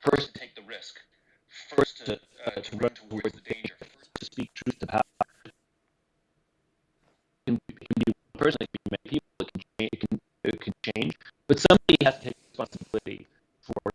first to take the risk, first to run towards the danger, first to speak truth to power. It can be one person, it can be many people, it can change, but somebody has to take responsibility for.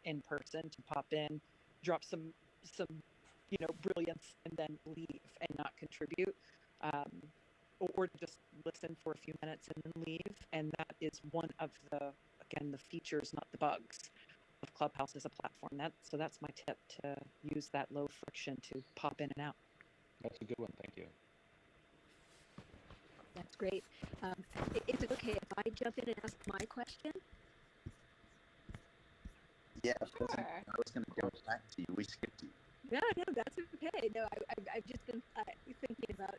in person, to pop in, drop some brilliance, and then leave and not contribute, or to just listen for a few minutes and then leave. And that is one of the features, not the bugs, of Clubhouse as a platform. So that's my tip, to use that low friction to pop in and out. That's a good one. Thank you. That's great. Is it okay if I jump in and ask my question? Yeah, sure. I was going to go back to you. We skipped you. No, that's okay. No, I've just been thinking about,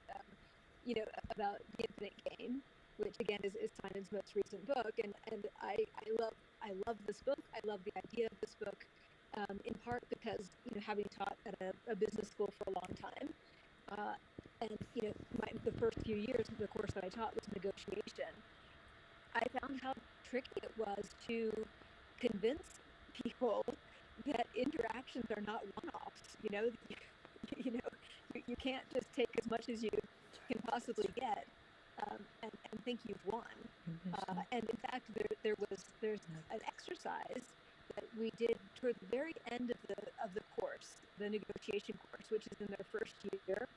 about The Infinite Game, which again is Simon's most recent book, and I love this book. I love the idea of this book, in part because having taught at a business school for a long time, and the first few years of the course that I taught was negotiation. I found how tricky it was to convince people that interactions are not one-offs. You can't just take as much as you can possibly get, and think you've won. And in fact, there's an exercise that we did toward the very end of the course, the negotiation course, which is in their first year,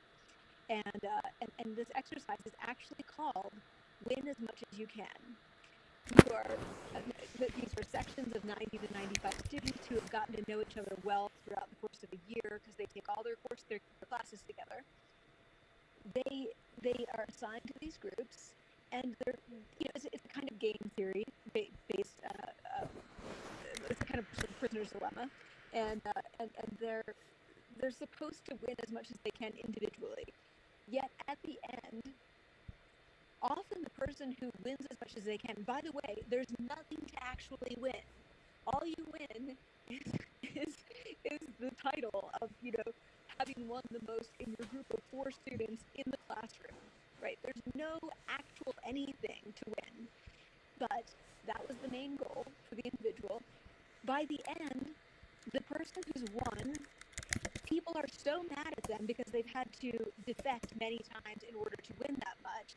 and this exercise is actually called "Win as Much as You Can." These are sections of 90 to 95 students who have gotten to know each other well throughout the course of a year, because they take all their classes together. They are assigned to these groups, and they're it's a kind of game theory based. It's a kind of prisoner's dilemma, and they're supposed to win as much as they can individually. Yet at the end, often the person who wins as much as they can, by the way, there's nothing to actually win. All you win is the title of, having won the most in your group of 4 students in the classroom, right? There's no actual anything to win. But that was the main goal for the individual. By the end, the person who's won, people are so mad at them because they've had to defect many times in order to win that much.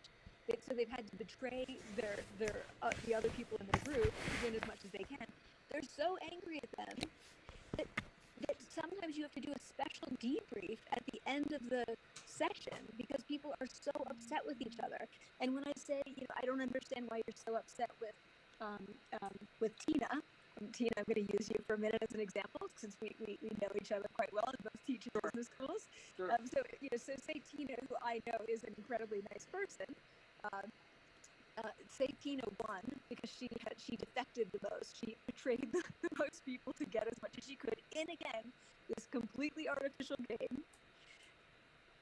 So they've had to betray the other people in their group to win as much as they can. They're so angry at them that sometimes you have to do a special debrief at the end of the session, because people are so upset with each other. And when I say, I don't understand why you're so upset with Tina. Tina, I'm going to use you for a minute as an example, since we know each other quite well and both teach in business schools. Sure. So say Tina, who I know is an incredibly nice person, say Tina won because she defected the most. She betrayed the most people to get as much as she could in, again, this completely artificial game.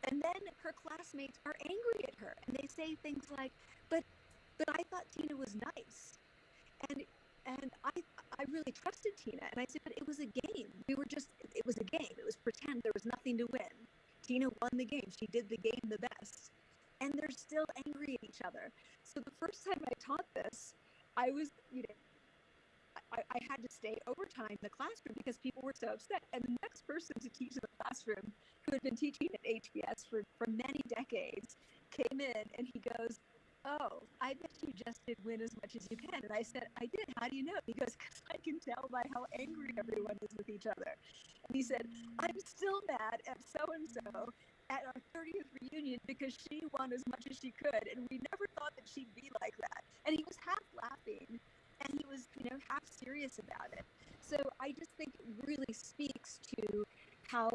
And then her classmates are angry at her, and they say things like, but I thought Tina was nice. And I really trusted Tina, and I said, but it was a game. It was a game. It was pretend. There was nothing to win. Tina won the game. She did the game the best. And they're still angry at each other. So the first time I taught this, I was, I had to stay overtime in the classroom because people were so upset. And the next person to teach in the classroom, who had been teaching at HBS for many decades, came in and he goes, "Oh, I bet you just did win as much as you can." And I said, "I did. How do you know?" He goes, "Because I can tell by how angry everyone is with each other." And he said, "I'm still mad at so-and-so at our 30th reunion because she won as much as she could, and we never thought that she'd be like that." And he was half laughing, and he was, half serious about it. So I just think it really speaks to how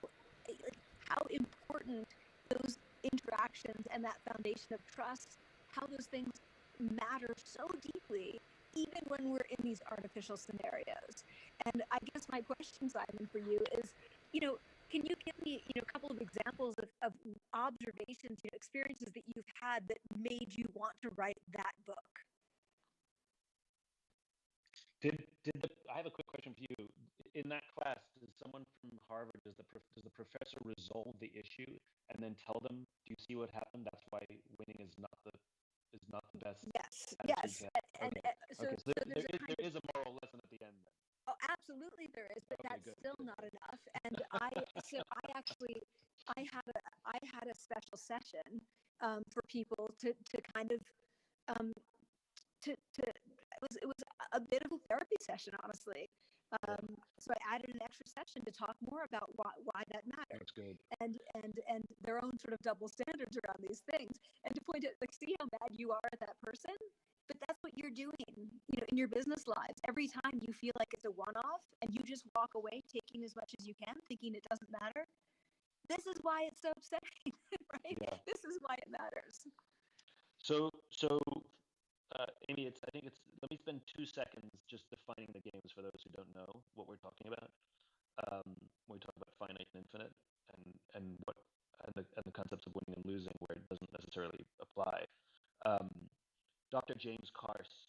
important those interactions and that foundation of trust, how those things matter so deeply, even when we're in these artificial scenarios. And I guess my question, Simon, for you is, can you give me, a couple of examples of observations, experiences that you've had that made you want to write that book? I have a quick question for you. In that class, does someone from Harvard, does the professor resolve the issue and then tell them, "Do you see what happened? That's why winning is not the best." Yes. So there is a moral lesson at the end then. Oh, absolutely there is, but that's still not enough. And I had a special session for people to kind of it was a bit of a therapy session, honestly, So I added an extra session to talk more about why that mattered. That's good. And their own sort of double standards around these things, and to point out, like, see how mad you are at that person, but that's what you're doing, in your business lives. Every time you feel like it's a one-off and you just walk away taking as much as you can, thinking it doesn't matter, this is why it's so upsetting, right? Yeah. This is why it matters. So, Amy, let me spend 2 seconds just defining the games for those who don't know what we're talking about. When we talk about finite and infinite, and the concepts of winning and losing, where it doesn't necessarily apply. Dr. James Carse